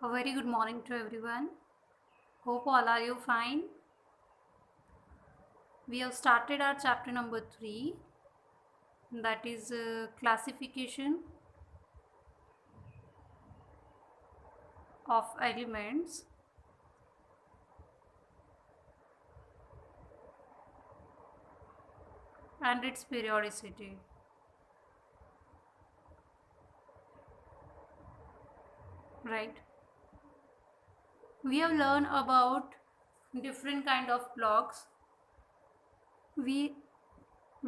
A very good morning to everyone. Hope all are you fine. We have started our chapter number 3, that is classification of elements. And its periodicity. Right. We have learned about different kind of blocks. We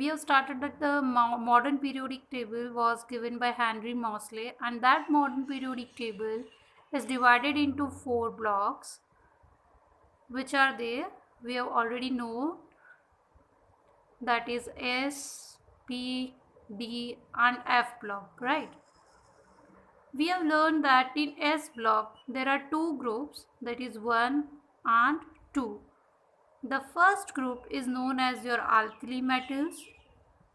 have started that the modern periodic table was given by Henry Moseley, and that modern periodic table is divided into 4 blocks, which are there. We have already know, that is S, P, D and F block, right? We have learned that in S block there are 2 groups, that is 1 and 2. The first group is known as your alkali metals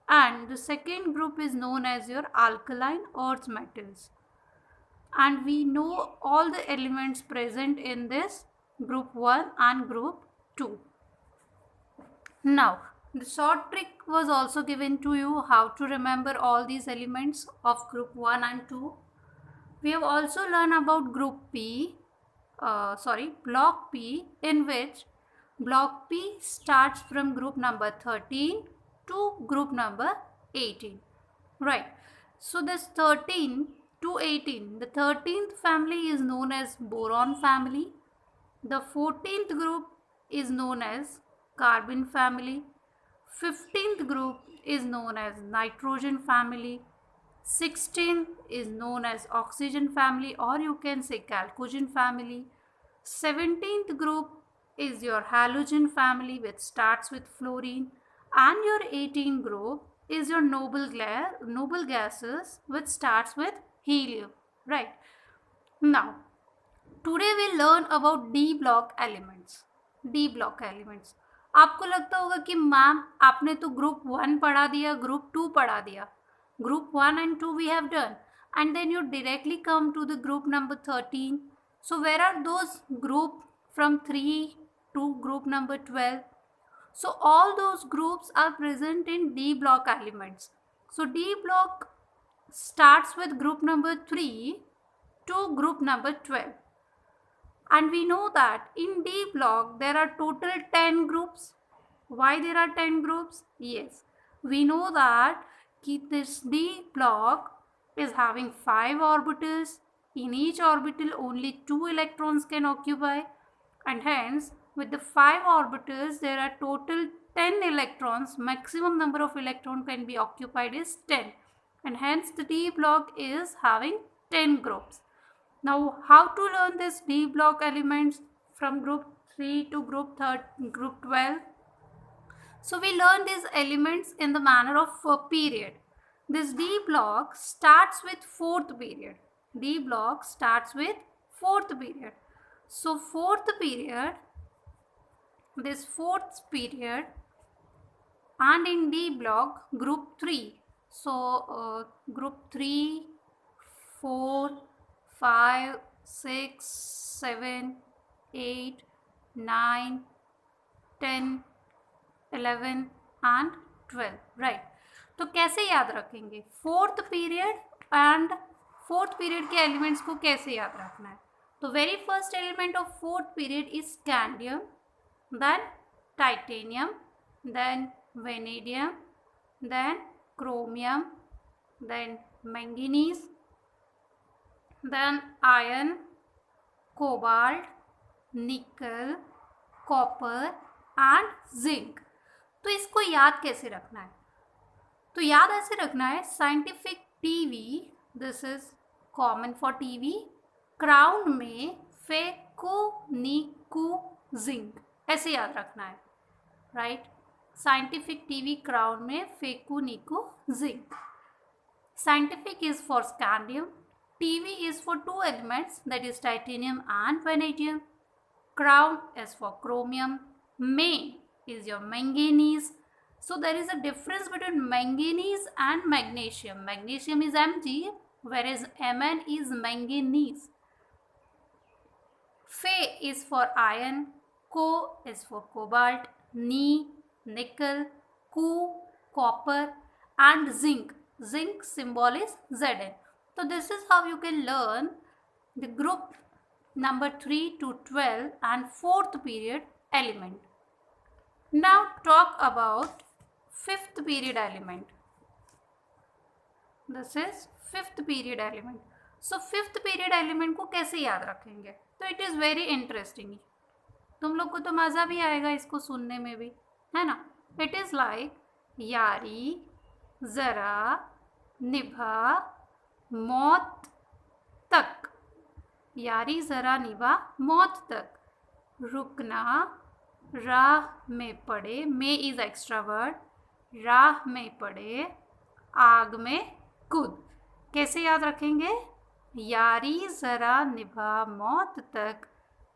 and the second group is known as your alkaline earth metals. And we know all the elements present in this group 1 and group 2. Now, the short trick was also given to you how to remember all these elements of group 1 and 2. We have also learned about block P, in which block P starts from group number 13 to group number 18. Right. So this 13 to 18, the 13th family is known as boron family. The 14th group is known as carbon family. 15th group is known as nitrogen family. 16th is known as oxygen family, or you can say chalcogen family. 17th group is your halogen family, which starts with fluorine, and your 18th group is your noble gases, which starts with helium. Right. Now, today we'll learn about D block elements. D block elements. आपको लगता होगा कि ma'am आपने तो group 1 पढ़ा दिया, group 2 पढ़ा दिया. Group 1 and 2 we have done, and then you directly come to the group number 13. So where are those group from 3 to group number 12? So all those groups are present in D block elements. So D block starts with group number 3 to group number 12. And we know that in D block there are total 10 groups. Why there are 10 groups? Yes, we know that this D block is having 5 orbitals. In each orbital only 2 electrons can occupy, and hence with the 5 orbitals there are total 10 electrons. Maximum number of electrons can be occupied is 10, and hence the D block is having 10 groups. Now, how to learn this D block elements from group 3 to group 12? So, we learn these elements in the manner of period. This D block starts with 4th period. D block starts with 4th period. So, 4th period, this 4th period, and in D block group 3. So, group 3, 4, 5, 6, 7, 8, 9, 10, 11 and 12. Right. तो कैसे याद रखेंगे? 4th period and 4th period के elements को कैसे याद रखना है? तो very first element of 4th period is scandium, then titanium, then vanadium, then chromium, then manganese, then iron, cobalt, nickel, copper and zinc. तो इसको याद कैसे रखना है? तो याद ऐसे रखना है, scientific TV, this is common for TV, crown में फेको निकू जिंक, ऐसे याद रखना है. राइट. साइंटिफिक टीवी क्राउन में फेको निकू zinc. Scientific is for scandium. TV is for 2 elements, that is titanium and vanadium. Crown is for chromium. Main is your manganese. So there is a difference between manganese and magnesium. Magnesium is Mg, whereas Mn is manganese. Fe is for iron, Co is for cobalt, Ni, nickel, Cu, copper, and zinc. Zinc symbol is Zn. So this is how you can learn the group number 3 to 12 and 4th period element. Now talk about 5th period element. This is 5th period element. So 5th period element को कैसे याद रखेंगे? तो it is very interesting. तुम लोग को तो मज़ा भी आएगा इसको सुनने में भी, है ना? It is like यारी, ज़रा, निभा, मौत तक. यारी, ज़रा, निभा, मौत तक. रुकना, राह में पड़े, में इज एक्स्ट्रा वर्ड, राह में पड़े, आग में कूद. कैसे याद रखेंगे? यारी, ज़रा, निभा, मौत तक,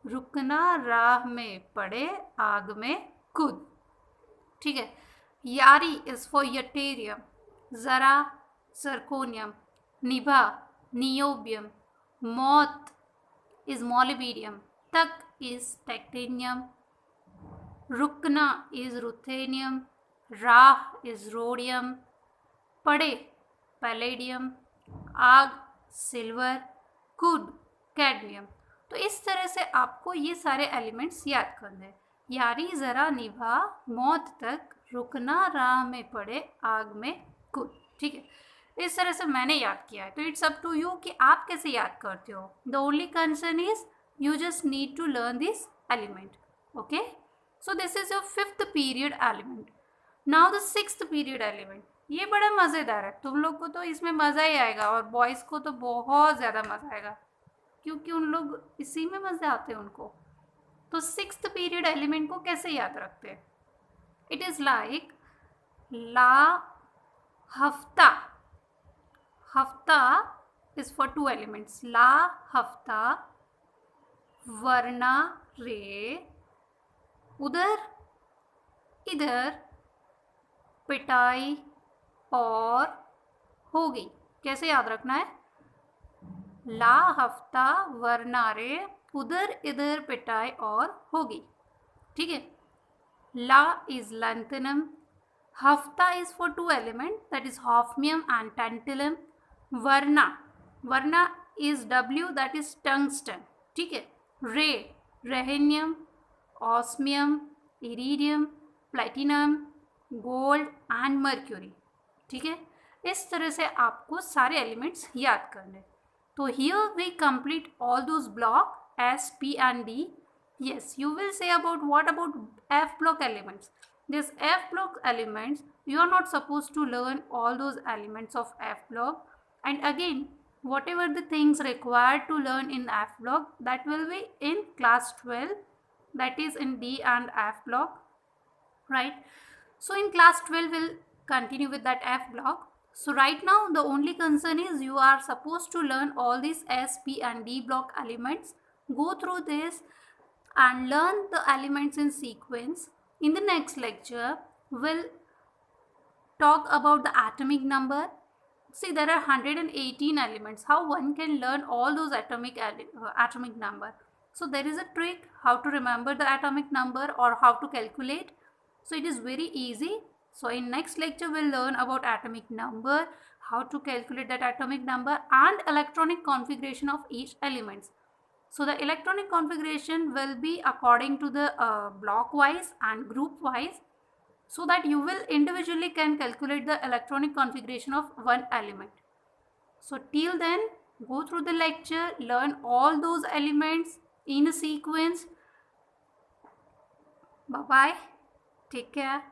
रुकना, राह में पड़े, आग में कूद. ठीक है. यारी इज फॉर यटेरियम, ज़रा जर्कोनियम, निभा नियोबियम, मौत इज मोलिबेडियम, तक इज टाइटेनियम, रुकना इज रुथेनियम, राह इज रोडियम, पड़े पैलेडियम, आग सिल्वर, कूद कैडमियम. तो इस तरह से आपको ये सारे एलिमेंट्स याद करने हैं. यारी, ज़रा, निभा, मौत तक, रुकना, राह में पड़े, आग में कूद. ठीक है. इस तरह से मैंने याद किया है. तो इट्स अप टू यू कि आप कैसे याद करते हो. The only concern is you just need to learn this element. Okay. So this is your 5th period element. Now the 6th period element. ये बड़ा मज़ेदार है. तुम लोग को तो इसमें मज़ा ही आएगा और बॉयज़ को तो बहुत ज़्यादा मज़ा आएगा क्योंकि उन लोग इसी में मज़े आते हैं उनको. तो 6th पीरियड एलिमेंट को कैसे याद रखते हैं? इट इज़ लाइक ला, हफ्ता. हफ्ता इज फॉर 2 एलिमेंट्स. ला, हफ्ता, वरना, रे, उधर, इधर, पिटाई और होगी. कैसे याद रखना है? ला, हफ्ता, वरना, रे, उधर, इधर, पिटाई और होगी. ठीक है. ला इज लैंथनम, हफ्ता is for 2 element that is hafnium and tantalum. वरना, वरना is W that is tungsten. ठीक है. Re, rhenium, osmium, iridium, platinum, gold and mercury. ठीक है. इस तरह से आपको सारे एलिमेंट्स याद करने. तो here we complete all those block S, P and D. Yes, you will say about what about F block elements. This F block elements, you are not supposed to learn all those elements of F block. And again, whatever the things required to learn in F block, that will be in class 12, that is in D and F block, right? So in class 12 we'll continue with that F block. So right now the only concern is you are supposed to learn all these S, P and D block elements. Go through this and learn the elements in sequence. In the next lecture we'll talk about the atomic number. See, there are 118 elements. How one can learn all those atomic number? So there is a trick how to remember the atomic number or how to calculate. So it is very easy. So in next lecture we'll learn about atomic number, how to calculate that atomic number and electronic configuration of each elements. So the electronic configuration will be according to the block wise and group wise, so that you will individually can calculate the electronic configuration of one element. So till then, go through the lecture, learn all those elements in a sequence. Bye bye. Take care.